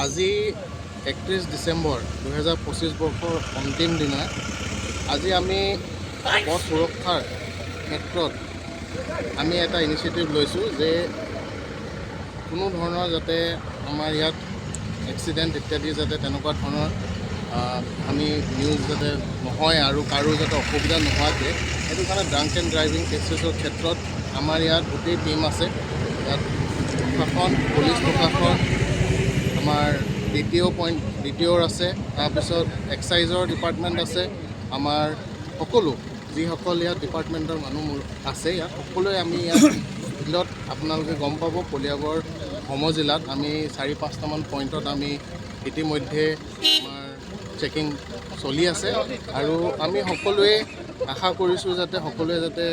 আজি 31 ডিচেম্বৰ 2025 বৰ্ষৰ অন্তিম দিনা আজি আমি পথ সুৰক্ষাৰ ক্ষেত্ৰত আমি এটা ইনিচিয়েটিভ লৈছোঁ যে কোনো ধৰণৰ যাতে আমাৰ ইয়াত এক্সিডেণ্ট ইত্যাদি যাতে তেনেকুৱা ধৰণৰ আমি নিউজ যাতে নহয় আৰু কাৰো যাতে অসুবিধা নোহোৱাকৈ সেইটো কাৰণে ড্ৰাংক এণ্ড ড্ৰাইভিং কেছেছৰ ক্ষেত্ৰত আমাৰ ইয়াত গোটেই টীম আছে। ইয়াত প্ৰশাসন, পুলিচ প্ৰশাসন, আমাৰ DTOৰ আছে, তাৰপিছত এক্সাইজৰ ডিপাৰ্টমেণ্ট আছে, আমাৰ সকলো যিসকল ইয়াত ডিপাৰ্টমেণ্টৰ মানুহ আছে ইয়াত সকলোৱে আমি ইয়াত ফিল্ডত আপোনালোকে গম পাব কলিয়াবৰ সমজিলাত আমি 4-5টামান পইণ্টত আমি ইতিমধ্যে আমাৰ চেকিং চলি আছে আৰু আমি সকলোৱে আশা কৰিছোঁ যাতে সকলোৱে যাতে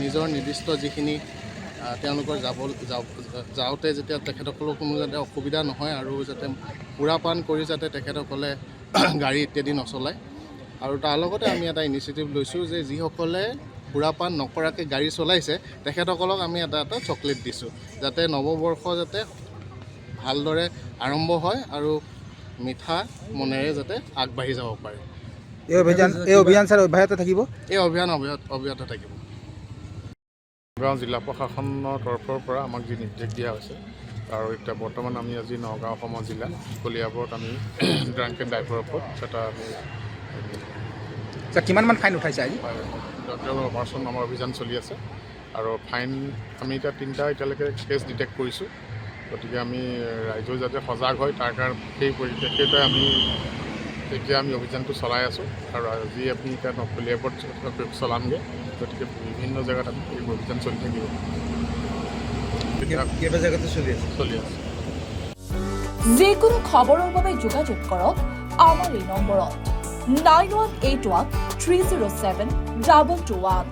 নিজৰ নিৰ্দিষ্ট যিখিনি তেওঁলোকৰ যাওঁতে যেতিয়া তেখেতসকলৰ কোনো যাতে অসুবিধা নহয় আৰু যাতে সুৰাপান কৰি যাতে তেখেতসকলে গাড়ী ইত্যাদি নচলায়। আৰু তাৰ লগতে আমি এটা ইনিচিয়েটিভ লৈছোঁ যে যিসকলে সুৰাপান নকৰাকৈ গাড়ী চলাইছে তেখেতসকলক আমি এটা চকলেট দিছোঁ যাতে নৱবৰ্ষ যাতে ভালদৰে আৰম্ভ হয় আৰু মিঠা মনেৰে যাতে আগবাঢ়ি যাব পাৰে। এই অভিযান ছাৰ অব্যাহত থাকিব? এই অভিযান অব্যাহত থাকিব। নগাঁও জিলা প্ৰশাসনৰ তৰফৰ পৰা আমাক যি নিৰ্দেশ দিয়া হৈছে আৰু এতিয়া বৰ্তমান আমি আজি নগাঁও সমজিলা কলিয়াবৰত আমি ড্ৰাংক এণ্ড ড্ৰাইভৰ ওপৰত এটা আমি কিমানমান ফাইন উঠাইছে আজি? অপাৰেশ্যন আমাৰ অভিযান চলি আছে আৰু ফাইন আমি এতিয়া 3টা এতিয়ালৈকে কেছ ডিটেক্ট কৰিছোঁ। গতিকে আমি ৰাইজেও যাতে সজাগ হয় তাৰ কাৰণে সেই পৰিপ্ৰেক্ষিতে আমি এতিয়া আমি অভিযানটো চলাই আছোঁ আৰু আজি আমি এতিয়া কলিয়াবৰত চলামগৈ। গতিকে বিভিন্ন জেগাত আমি এই অভিযান চলি থাকিব। কেইটা জেগাতে চলি আছে? যিকোনো খবৰৰ বাবে যোগাযোগ কৰক আমাৰ এই নম্বৰত 9181 307 2221।